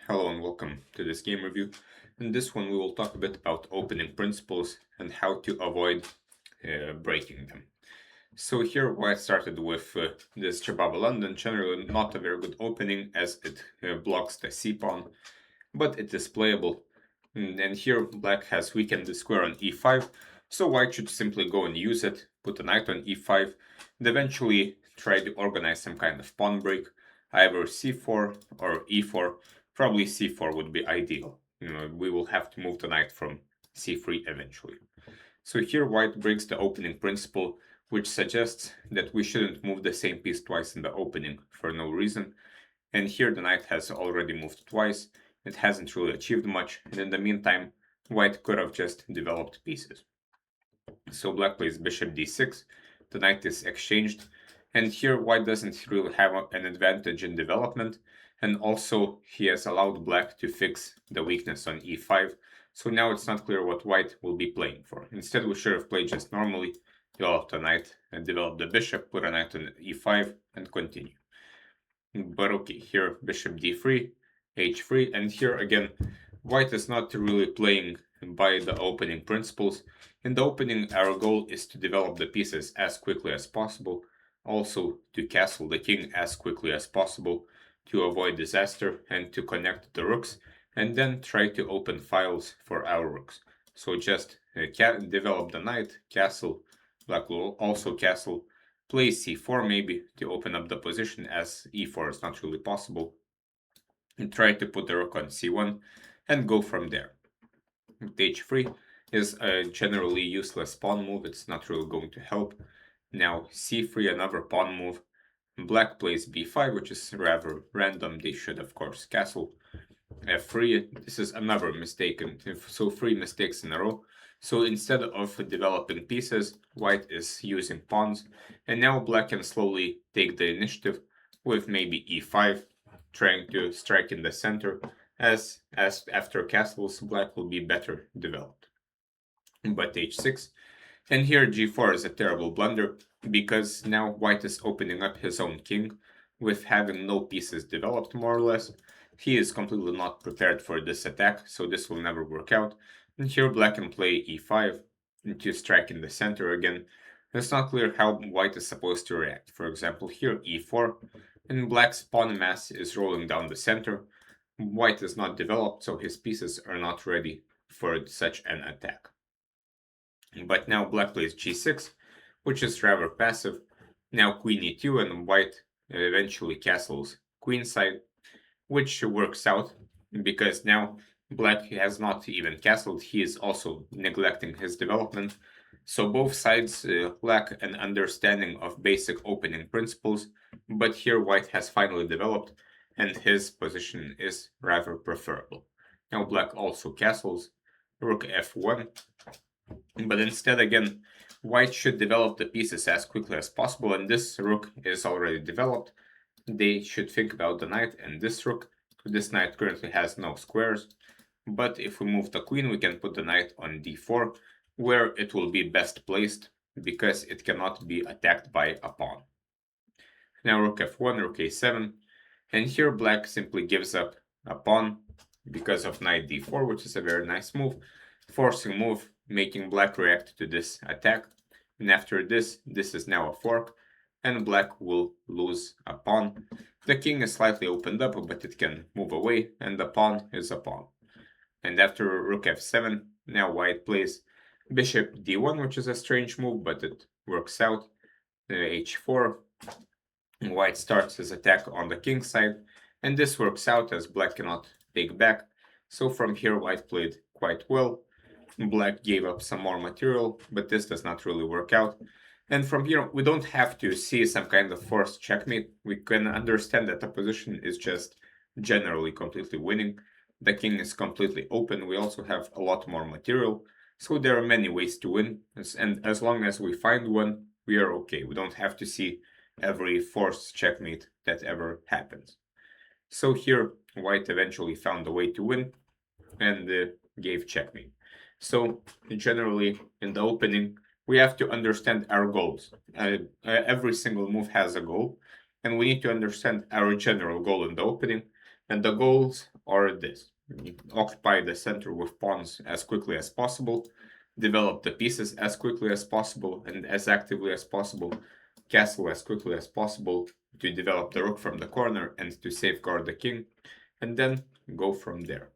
Hello and welcome to this game review. In this one we will talk a bit about opening principles and how to avoid breaking them. So here White started with this Chababa London, generally not a very good opening as it blocks the c-pawn, but it is playable. And here Black has weakened the square on e5, so White should simply go and use it, put a knight on e5, and eventually try to organize some kind of pawn break, either c4 or e4. Probably c4 would be ideal. We will have to move the knight from c3 eventually. So here White breaks the opening principle, which suggests that we shouldn't move the same piece twice in the opening for no reason. And here the knight has already moved twice. It hasn't really achieved much, and in the meantime, White could have just developed pieces. So Black plays bishop d6, the knight is exchanged, and here White doesn't really have an advantage in development, and also he has allowed Black to fix the weakness on e5, so now it's not clear what White will be playing for. Instead we should have played just normally, develop the knight, and develop the bishop, put a knight on e5, and continue. But okay, here bishop d3, h3, and here again, White is not really playing by the opening principles. In the opening, our goal is to develop the pieces as quickly as possible, also to castle the king as quickly as possible, to avoid disaster, and to connect the rooks, and then try to open files for our rooks. So just develop the knight, castle, Black will also castle, play c4 maybe to open up the position as e4 is not really possible, and try to put the rook on c1 and go from there. H3 is a generally useless pawn move, it's not really going to help. Now c3, another pawn move. Black plays b5, which is rather random, they should of course castle. F3, this is another mistake, so 3 mistakes in a row. So instead of developing pieces, White is using pawns, and now Black can slowly take the initiative with maybe e5, trying to strike in the center, as after castles, Black will be better developed. But h6, and here g4 is a terrible blunder, because now White is opening up his own king, with having no pieces developed more or less. He is completely not prepared for this attack, so this will never work out. And here Black can play e5 to strike in the center again. It's not clear how White is supposed to react. For example, here e4, and Black's pawn mass is rolling down the center. White is not developed, so his pieces are not ready for such an attack. But now Black plays g6, which is rather passive. Now queen e2, and White eventually castles queenside, which works out because now Black has not even castled, he is also neglecting his development. So both sides lack an understanding of basic opening principles, but here White has finally developed, and his position is rather preferable. Now Black also castles, rook f1, but instead again, White should develop the pieces as quickly as possible, and this rook is already developed. They should think about the knight and this rook. This knight currently has no squares, but if we move the queen, we can put the knight on d4, where it will be best placed, because it cannot be attacked by a pawn. Now rook f1, rook a7, and here Black simply gives up a pawn because of knight d4, which is a very nice move, forcing move, making Black react to this attack. And after this, this is now a fork, and Black will lose a pawn. The king is slightly opened up, but it can move away, and the pawn is a pawn. And after rook f7, now White plays bishop d1, which is a strange move, but it works out. h4, White starts his attack on the king side, and this works out as Black cannot take back. So from here, White played quite well. Black gave up some more material, but this does not really work out. And from here, we don't have to see some kind of forced checkmate. We can understand that the position is just generally completely winning. The king is completely open. We also have a lot more material. So there are many ways to win. And as long as we find one, we are okay. We don't have to see every forced checkmate that ever happens. So here, White eventually found a way to win and gave checkmate. So generally, in the opening, we have to understand our goals. Every single move has a goal, and we need to understand our general goal in the opening, And the goals are this: occupy the center with pawns as quickly as possible, develop the pieces as quickly as possible and as actively as possible, castle as quickly as possible, to develop the rook from the corner and to safeguard the king, and then go from there.